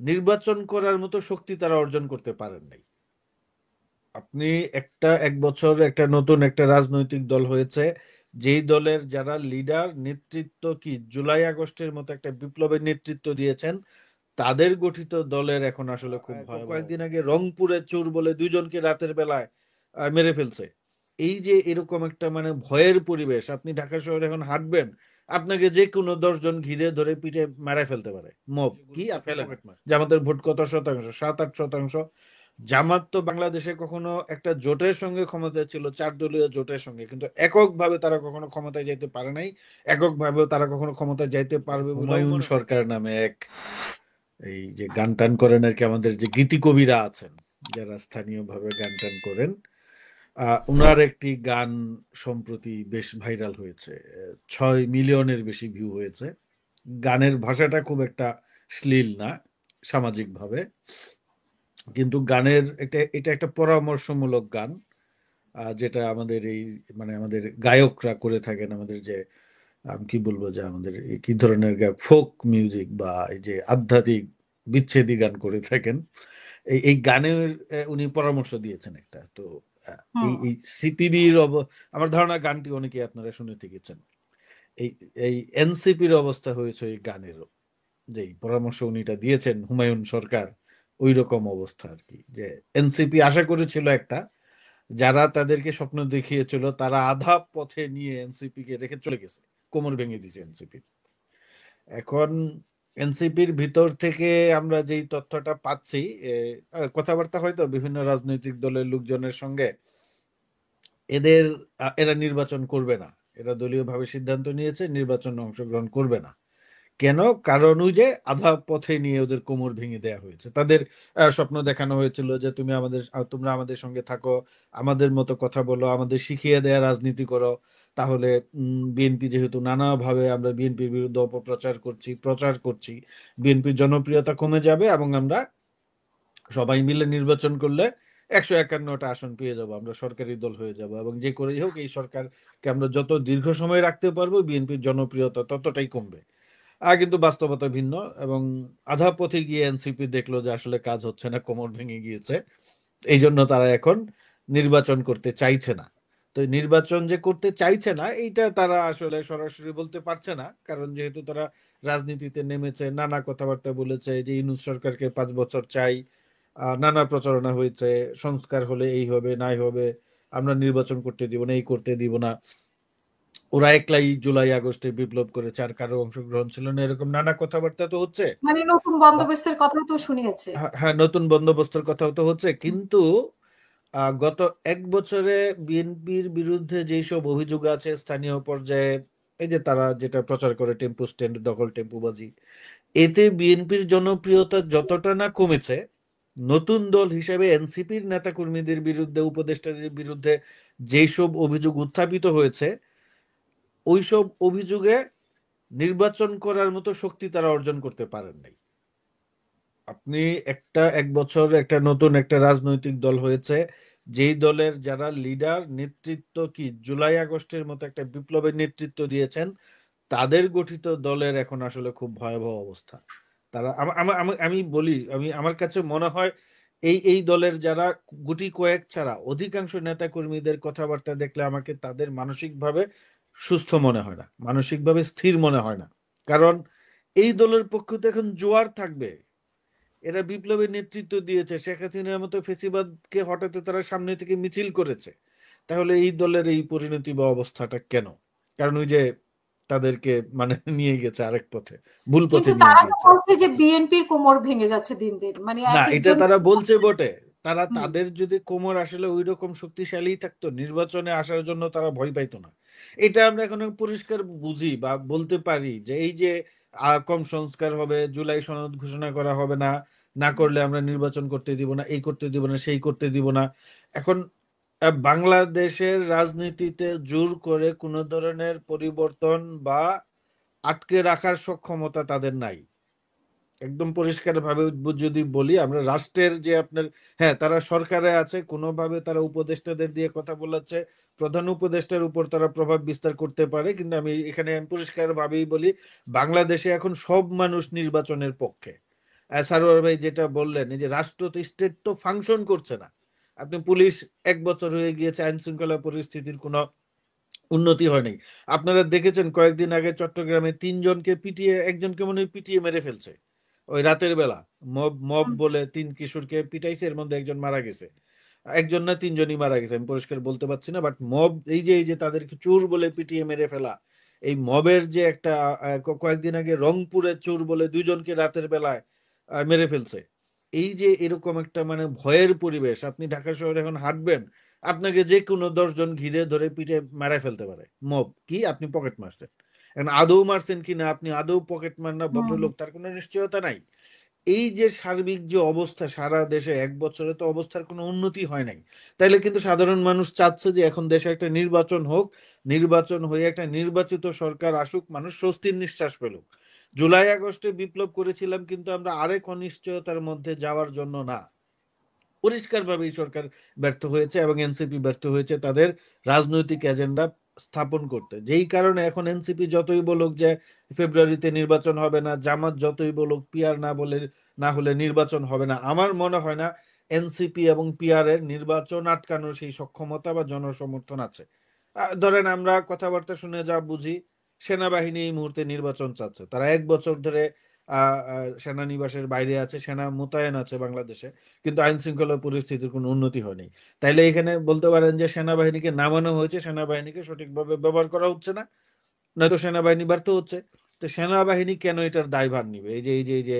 নির্বাচন করার মতো শক্তি তারা অর্জন করতে পারেন নাই। আপনি এক বছর একটা নতুন একটা রাজনৈতিক দল হয়েছে, যেই দলের যারা লিডার নেতৃত্ব কি জুলাই আগস্টের মতো একটা বিপ্লবের নেতৃত্ব দিয়েছেন, তাদের গঠিত দলের এখন আসলে খুব ভয়াবহ। কয়েকদিন আগে রংপুরে চোর বলে দুইজনকে রাতের বেলায় মেরে ফেলছে। এই যে এরকম একটা মানে ভয়ের পরিবেশ, আপনি ঢাকা শহরে এখন হাঁটবেন, আপনাকে যে কোনো 10 জন ঘিরে ধরে পিঠে মেরে ফেলতে পারে মব কি আর ফেলে না। জামাতের ভোট কত শতাংশ? 7-8%। জামাত তো বাংলাদেশে কখনো একটা জোটের সঙ্গে ক্ষমতায় ছিল, 4 দলীয় জোটের সঙ্গে, কিন্তু এককভাবে তারা কখনো ক্ষমতায় যাইতে পারে নাই। এককভাবে তারা কখনো ক্ষমতায় যাইতে পারবে বলে হুমায়ুন সরকার নামে এক এই যে গান টান করেন আর কি, আমাদের যে গীতিকবিরা আছেন যারা স্থানীয়ভাবে গান টান করেন, উনার একটি গান সম্প্রতি বেশ ভাইরাল হয়েছে। 6 মিলিয়নের বেশি ভিউ হয়েছে। গানের ভাষাটা খুব একটা শ্লীল না সামাজিকভাবে, কিন্তু গানের এটা একটা পরামর্শমূলক গান, যেটা আমাদের এই মানে আমাদের গায়করা করে থাকেন। আমাদের যে আমি কি বলবো, যে আমাদের এই কি ধরনের গায়ক, ফোক মিউজিক বা এই যে আধ্যাত্মিক বিচ্ছেদি গান করে থাকেন। এই গানের উনি পরামর্শ দিয়েছেন একটা। তো এই হুম। এই সিপিবির আমার ধারণা গানটি অনেকে আপনারা শুনে থেকেছেন। এই এই এনসিপির অবস্থা হয়েছে এই গানেরও, যেই পরামর্শ উনিটা দিয়েছেন হুমায়ুন সরকার, ওই রকম অবস্থা আর কি। যে এনসিপি আশা করেছিল একটা, যারা তাদেরকে স্বপ্ন দেখিয়েছিল তারা আধা পথে নিয়ে এনসিপি কে রেখে চলে গেছে, কোমর ভেঙে দিয়েছে এনসিপি। এখন এনসিপির ভিতর থেকে আমরা যেই তথ্যটা পাচ্ছি, কথাবার্তা হয়তো বিভিন্ন রাজনৈতিক দলের লোকজনের সঙ্গে, এদের এরা নির্বাচন করবে না। এরা দলীয়ভাবে সিদ্ধান্ত নিয়েছে নির্বাচনে অংশগ্রহণ করবে না। কেন? কারণ ওই যে আধা পথে নিয়ে ওদের কোমর ভেঙে দেওয়া হয়েছে। তাদের স্বপ্ন দেখানো হয়েছিল যে তোমরা আমাদের সঙ্গে থাকো, আমাদের মতো কথা বলো, আমাদের শিখিয়ে দেয়া রাজনীতি করো, তাহলে বিএনপি যেহেতু নানাভাবে আমরা বিএনপির বিরুদ্ধে প্রচার করছি, বিএনপির জনপ্রিয়তা কমে যাবে এবং আমরা সবাই মিলে নির্বাচন করলে 151টা আসন পেয়ে যাব, আমরা সরকারি দল হয়ে যাব, এবং যে করেই হোক এই সরকারকে আমরা যত দীর্ঘ সময় রাখতে পারবো বিএনপির জনপ্রিয়তা ততটাই কমবে। কিন্তু বাস্তবতা ভিন্ন। এবং আধা পথে গিয়ে এনসিপি দেখলো যে আসলে কাজ হচ্ছে না, কোমর ভেঙে গিয়েছে। এই জন্য তারা এখন নির্বাচন করতে চাইছে না। তো এই নির্বাচন যে করতে চাইছে না, এইটা তারা আসলে সরাসরি বলতে পারছে না, কারণ যেহেতু তারা রাজনীতিতে নেমেছে, নানা কথাবার্তা বলেছে যে ইউনূস সরকারকে 5 বছর চাই, নানা প্রচারণা হয়েছে, সংস্কার হলে এই হবে নাই হবে, আমরা নির্বাচন করতে দিব না, এই করতে দিব না। ওরা একলাই জুলাই আগস্টে বিপ্লব করেছে, আর কারো অংশগ্রহণ ছিল না, এরকম নানা কথাবার্তা তো হচ্ছে। মানে নতুন বন্দোবস্তের কথাও তো শুনিয়েছে। হ্যাঁ হ্যাঁ, নতুন বন্দোবস্তের কথাও তো হচ্ছে, কিন্তু গত 1 বছরে বিএনপির বিরুদ্ধে যেই সব অভিযোগ আছে স্থানীয় পর্যায়ে, এই যে তারা যেটা প্রচার করে টেম্পু স্ট্যান্ড দখল, টেম্পুবাজি, এতে বিএনপির জনপ্রিয়তা যতটা না কমেছে, নতুন দল হিসেবে এনসিপির নেতাকর্মীদের বিরুদ্ধে, উপদেষ্টাদের বিরুদ্ধে যেই সব অভিযোগ উত্থাপিত হয়েছে, ওইসব অভিযোগে নির্বাচন করার মতো শক্তি তারা অর্জন করতে পারেন নাই। আপনি এক বছর একটা নতুন একটা রাজনৈতিক দল হয়েছে, যেই দলের যারা লিডার নেতৃত্ব কি জুলাই আগস্টের মতো একটা বিপ্লবের নেতৃত্ব দিয়েছেন, তাদের গঠিত দলের এখন আসলে খুব ভয়াবহ অবস্থা। তারা আমি বলি, আমার কাছে মনে হয় এই দলের যারা গুটি কয়েক ছাড়া অধিকাংশ নেতা কর্মীদের কথাবার্তা দেখলে আমাকে তাদের মানসিকভাবে সুস্থ মনে হয় না, মানসিকভাবে স্থির মনে হয় না। কারণ এই দলের পক্ষে তো এখন জোয়ার থাকবে। এরা বিপ্লবের নেতৃত্ব দিয়েছে, শেখ হাসিনার মতো ফেসিবাদকে হটাতে তারা সামনে থেকে মিছিল করেছে। তাহলে এই দলের এই পরিণতি বা অবস্থাটা কেন? কারণ ওই যে তাদেরকে মানে নিয়ে গেছে আরেক পথে, ভুল পথে কিন্তু নিয়ে তারা তো গিয়েছে। বলছে যে বিএনপির কোমর ভেঙে যাচ্ছে দিন দিন, মানে না, এক এটা একজন। তারা বলছে বটে। তারা হুম। তাদের যদি কোমর আসলে ওই রকম শক্তিশালী থাকতো, নির্বাচনে আসার জন্য তারা ভয় পাইতো না। এটা আমরা এখন পরিষ্কার বুঝি বা বলতে পারি যে এই যে কম সংস্কার হবে, জুলাই সনদ ঘোষণা করা হবে না, না করলে আমরা নির্বাচন করতে দিব না, এই করতে দিব না, সেই করতে দিব না। এখন বাংলাদেশের রাজনীতিতে জোর করে কোনো ধরনের পরিবর্তন বা আটকে রাখার সক্ষমতা তাদের নাই। একদম পরিষ্কার ভাবে যদি বলি, আমরা রাষ্ট্রের যে আপনার, হ্যাঁ তারা সরকারে আছে, কোনোভাবে তারা উপদেষ্টাদের দিয়ে কথা বলাচ্ছে, প্রধান উপদেষ্টার উপর তারা প্রভাব বিস্তার করতে পারে, কিন্তু আমি পরিষ্কার ভাবেই বলি, বাংলাদেশে এখন সব মানুষ নির্বাচনের পক্ষে। সারোয়ার ভাই যেটা বললেন, এই যে রাষ্ট্র তো স্টেট তো ফাংশন করছে না। আপনি পুলিশ 1 বছর হয়ে গিয়েছে, আইন শৃঙ্খলা পরিস্থিতির কোনো উন্নতি হয়নি। আপনারা দেখেছেন কয়েকদিন আগে চট্টগ্রামে 3 জনকে পিটিয়ে, একজনকে মনে হয় পিটিয়ে মেরে ফেলছে ওই রাতের বেলা। মব মব হুম, বলে 3 কিশোরকে পিটাইছে, এর মধ্যে একজন মারা গেছে। একজন না 3 জনই মারা গেছে, আমি পরিষ্কার বলতে পারছি না, বাট মব এই যে তাদেরকে চোর বলে পিটিয়ে মেরে ফেলা, এই মবের যে একটা কয়েকদিন আগে রংপুরে চোর বলে 2 জনকে রাতের বেলায় মেরে ফেলছে। এই যে এরকম একটা মানে ভয়ের পরিবেশ, আপনি ঢাকা শহরে এখন হাঁটবেন, আপনাকে যে কোনো 10 জন ঘিরে ধরে পিঠে মারায় ফেলতে পারে। মব কি আপনি পকেট মারছেন, এখন আদৌ মারছেন কিনা, আপনি আদৌ পকেট মার না হুম। ভদ্রলোক, তার কোনো নিশ্চয়তা নাই। এই যে সার্বিক যে অবস্থা সারা দেশে, 1 বছরে তো অবস্থার কোনো উন্নতি হয় নাই। তাইলে কিন্তু সাধারণ মানুষ চাচ্ছে যে এখন দেশে একটা নির্বাচন হোক, নির্বাচন হয়ে একটা নির্বাচিত সরকার আসুক, মানুষ স্বস্তির নিঃশ্বাস পেলুক। জুলাই আগস্টে বিপ্লব করেছিলাম, কিন্তু আমরা আরেক অনিশ্চয়তার মধ্যে যাওয়ার জন্য না। পরিষ্কারভাবে এই সরকার ব্যর্থ হয়েছে এবং এনসিপি ব্যর্থ হয়েছে তাদের রাজনৈতিক এজেন্ডা স্থাপন করতে। যেই কারণে এখন এনসিপি যতই বলুক যে ফেব্রুয়ারিতে নির্বাচন হবে না, জামাত যতই বলুক পিআর না হলে নির্বাচন হবে না, আমার মনে হয় না এনসিপি এবং পিআর এর নির্বাচন আটকানোর সেই সক্ষমতা বা জনসমর্থন আছে। ধরেন আমরা কথাবার্তা শুনে যা বুঝি, সেনাবাহিনী এই মুহূর্তে নির্বাচন চাচ্ছে। তারা 1 বছর ধরে সেনানিবাসের বাইরে আছে, সেনা মোতায়েন আছে বাংলাদেশে, কিন্তু আইন শৃঙ্খলা পরিস্থিতির কোনো উন্নতি হয়নি। তাইলে এখানে বলতে পারেন যে সেনাবাহিনীকে নামানো হয়েছে, সেনাবাহিনীকে সঠিকভাবে ব্যবহার করা হচ্ছে না, নয়তো সেনাবাহিনী ব্যর্থ হচ্ছে। তো সেনাবাহিনী কেন এটার দায়ভার নিবে? এই যে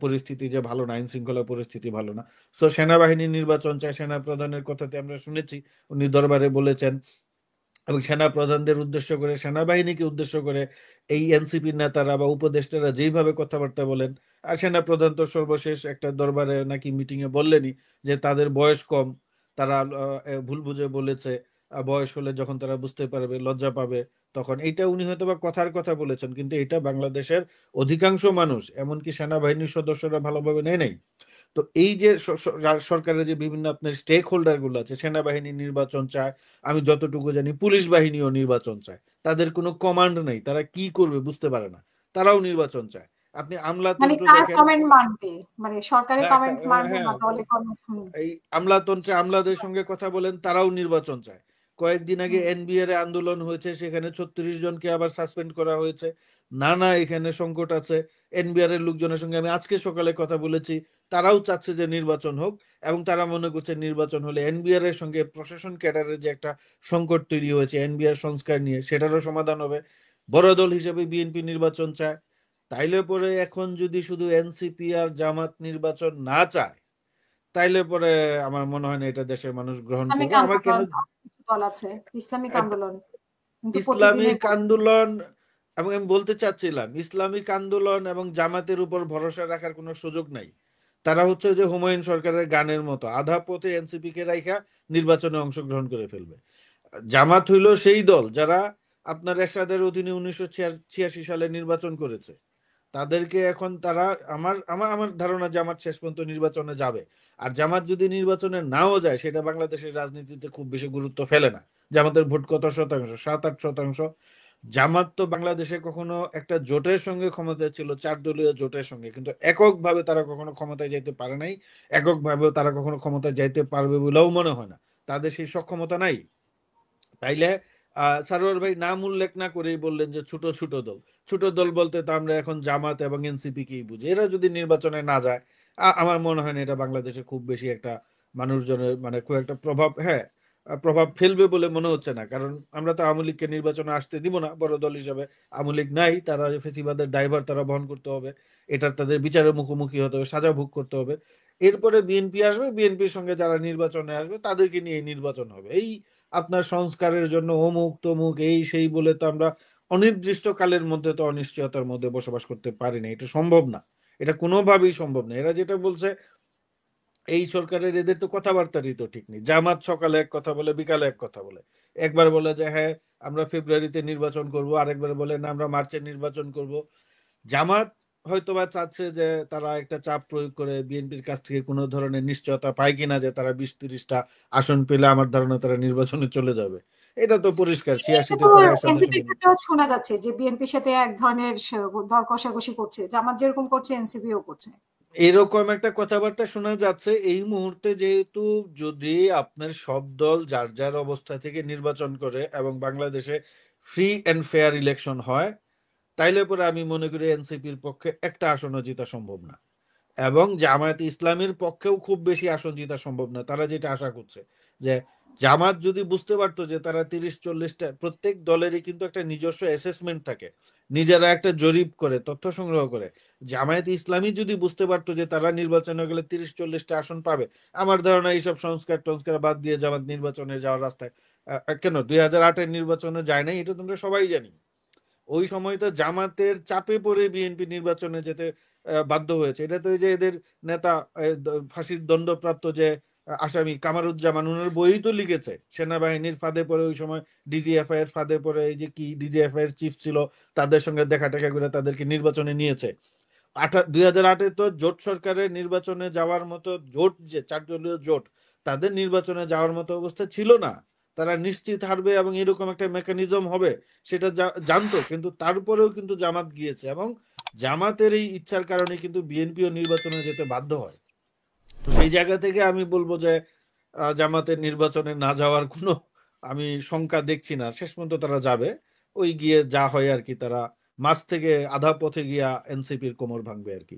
পরিস্থিতি যে ভালো না, আইন শৃঙ্খলা পরিস্থিতি ভালো না, সো সেনাবাহিনী নির্বাচন চায়। সেনা প্রধানের কথাতে আমরা শুনেছি, উনি দরবারে বলেছেন, এবং সেনা প্রধানদের উদ্দেশ্য করে, সেনাবাহিনীকে উদ্দেশ্য করে এই এনসিপির নেতারা বা উপদেষ্টারা যেইভাবে কথাবার্তা বলেন। আর সেনা প্রধান তো সর্বশেষ একটা দরবারে নাকি মিটিং এ বললেনই যে তাদের বয়স কম, তারা ভুল বুঝে বলেছে, বয়স হলে যখন তারা বুঝতে পারবে, লজ্জা পাবে তখন। এইটা উনি হয়তো বা কথার কথা বলেছেন, কিন্তু এটা বাংলাদেশের অধিকাংশ মানুষ, এমনকি সেনাবাহিনীর সদস্যরা ভালোভাবে নেয় নাই। তো এই যে সরকারের যে বিভিন্ন আপনার স্টেক হোল্ডার গুলো আছে, সেনাবাহিনী নির্বাচন চায়, আমি যতটুকু জানি পুলিশ বাহিনীও নির্বাচন চায়। তাদের কোনো কমান্ড নেই, তারা কি করবে বুঝতে পারে না, তারাও নির্বাচন চায়। আপনি মানে আমলাতন্ত্র কার দেখেন। কমেন্ট মানবে, মানে সরকারের হ্যাঁ, কমেন্ট মানবে হ্যাঁ, না দলে কমেন্ট। হুম, এই আমলাতন্ত্রে আমলাদের সঙ্গে কথা বলেন, তারাও নির্বাচন চায়। কয়েকদিন আগে হুম। এনবিআর এ আন্দোলন হয়েছে, সেখানে 36 জনকে আবার সাসপেন্ড করা হয়েছে। নানা এখানে সংকট আছে। এনবিআর এর লোকজনের সঙ্গে আমি আজকে সকালে কথা বলেছি, তারাও চাচ্ছে যে নির্বাচন হোক, এবং তারা মনে করছে নির্বাচন হলে এনবিআর এর সঙ্গে প্রশাসন ক্যাডারের যে একটা সংকট তৈরি হয়েছে এনবিআর সংস্কার নিয়ে, সেটারও সমাধান হবে। বড় দল হিসেবে বিএনপি নির্বাচন চায়। তাইলে পরে এখন যদি শুধু এনসিপি আর জামাত নির্বাচন না চায়, তাইলে পরে আমার মনে হয় না এটা দেশের মানুষ গ্রহণ ইসলামিক করবে। আমার কেন আন্দোলন, আরো কিছু দল আছে ইসলামিক একটা আন্দোলন, কিন্তু প্রতিদিনের ইসলামিক আন্দোলন, এবং আমি বলতে চাচ্ছিলাম ইসলামিক আন্দোলন এবং জামাতের উপর ভরসা রাখার কোনো সুযোগ নাই। তারা হচ্ছে যে হুমায়ুন সরকারের গানের মতো আধা পথে এনসিপি কে রাইখা নির্বাচনে অংশগ্রহণ করে ফেলবে। জামাত হইল সেই দল যারা আপনার এরশাদের অধীনে 1986 সালে নির্বাচন করেছে। তাদেরকে এখন তারা, আমার আমার আমার ধারণা জামাত শেষ পর্যন্ত নির্বাচনে যাবে। আর জামাত যদি নির্বাচনে নাও যায়, সেটা বাংলাদেশের রাজনীতিতে খুব বেশি গুরুত্ব ফেলে না। জামাতের ভোট কত শতাংশ? 7-8 শতাংশ। জামাত তো বাংলাদেশে কখনো একটা জোটের সঙ্গে ক্ষমতায় ছিল, 4 দলীয় জোটের সঙ্গে, কিন্তু এককভাবে তারা কখনো ক্ষমতায় যাইতে পারে নাই। এককভাবে তারা কখনো ক্ষমতায় যাইতে পারবে বলেও মনে হয় না, তাদের সেই সক্ষমতা নাই। তাইলে সারোয়ার ভাই নাম উল্লেখ না করেই বললেন যে ছোট ছোট দল। ছোট দল বলতে তো আমরা এখন জামাত এবং এনসিপি কেই বুঝি। এরা যদি নির্বাচনে না যায়, আমার মনে হয় না এটা বাংলাদেশে খুব বেশি একটা মানুষজনের মানে খুব একটা প্রভাব, হ্যাঁ, প্রভাব ফেলবে বলে মনে হচ্ছে না। কারণ আমরা তো আওয়ামী লীগকে নির্বাচনে আসতে দিব না, বড় দল হিসাবে। আওয়ামী লীগ নাই, তারা ফেসিবাদের দায়ভার তারা বহন করতে হবে, এটার তাদের বিচারের মুখোমুখি হতে হবে, সাজা ভোগ করতে হবে। এরপরে বিএনপি আসবে, বিএনপির সঙ্গে যারা নির্বাচনে আসবে তাদেরকে নিয়ে নির্বাচন হবে। এই আপনার সংস্কারের জন্য অমুক তমুক এই সেই বলে তো আমরা অনির্দিষ্ট কালের মধ্যে তো অনিশ্চয়তার মধ্যে বসবাস করতে পারি না, এটা সম্ভব না। এটা কোনোভাবেই সম্ভব না। এরা যেটা বলছে, এই সরকারের এদের তো কথাবার্তারই তো ঠিক নেই। জামাত সকালে এক কথা বলে, বিকালে এক কথা বলে। একবার বলে যে হ্যাঁ আমরা ফেব্রুয়ারিতে নির্বাচন করব, আরেকবার বলে না আমরা মার্চে নির্বাচন করব। জামাত হয়তোবা চাচ্ছে যে তারা একটা চাপ প্রয়োগ করে বিএনপির কাছ থেকে কোনো ধরনের নিশ্চয়তা পায় কিনা যে তারা 20-30টা আসন পেলে আমার ধারণা তারা নির্বাচনে চলে যাবে। এটা তো পরিষ্কার, এটা 86-তে তো তারা এরশাদের এনসিপির সঙ্গে। ক্ষেত্রেও শোনা যাচ্ছে যে বিএনপির সাথে এক ধরনের দর কষাকষি করছে, জামাত যেরকম করছে এনসিপিও করছে। এরকম একটা কথাবার্তা শোনা যাচ্ছে এই মুহূর্তে, যেহেতু যদি আপনার সব দল যার যার অবস্থা থেকে নির্বাচন করে এবং বাংলাদেশে ফ্রি অ্যান্ড ফেয়ার ইলেকশন হয়, তাইলে পরে আমি মনে করি এনসিপির পক্ষে একটা আসনও জিতা সম্ভব না, এবং জামায়াত ইসলামীর পক্ষেও খুব বেশি আসন জিতা সম্ভব না। তারা যেটা আশা করছে যে জামাত যদি বুঝতে পারতো যে তারা 30-40টা, প্রত্যেক দলেরই কিন্তু একটা নিজস্ব অ্যাসেসমেন্ট থাকে, নিজেরা একটা জরিপ করে তথ্য সংগ্রহ করে। জামায়াত ইসলামী যদি বুঝতে পারতো যে তারা নির্বাচনে গেলে 30-40টা আসন পাবে, আমার ধারণা এইসব সংস্কার টংস্কার বাদ দিয়ে জামাত নির্বাচনে যাওয়ার রাস্তায় কেন 2008-এর নির্বাচনে যায় নাই, এটা তোমরা সবাই জানি। ওই সময় তো জামাতের চাপে পড়ে বিএনপি নির্বাচনে যেতে বাধ্য হয়েছে। এটা তো এই যে এদের নেতা ফাঁসির দণ্ডপ্রাপ্ত যে আসামি কামারুজ্জামান, ওনার বই তো লিখেছে সেনাবাহিনীর ফাঁদে পড়ে ওই সময় ডিজিএফআই এর ফাঁদে পড়ে, এই যে কি ডিজিএফআই এর চিফ ছিল তাদের সঙ্গে দেখা টেখা করে তাদেরকে নির্বাচনে নিয়েছে। 2008-এ তো জোট সরকারের নির্বাচনে যাওয়ার মতো, জোট যে চারদলীয় জোট, তাদের নির্বাচনে যাওয়ার মতো অবস্থা ছিল না। তারা নিশ্চিত হারবে এবং এরকম একটা মেকানিজম হবে সেটা জানতো, কিন্তু তারপরেও কিন্তু জামাত গিয়েছে, এবং জামাতের এই ইচ্ছার কারণে কিন্তু বিএনপিও নির্বাচনে যেতে বাধ্য হয়। তো সেই জায়গা থেকে আমি বলবো যে জামাতের নির্বাচনে না যাওয়ার কোনো আমি শঙ্কা দেখছি না। শেষ পর্যন্ত তারা যাবে, ওই গিয়ে যা হয় আর কি, তারা মাঝ থেকে আধা পথে গিয়া এনসিপির কোমর ভাঙবে আর কি।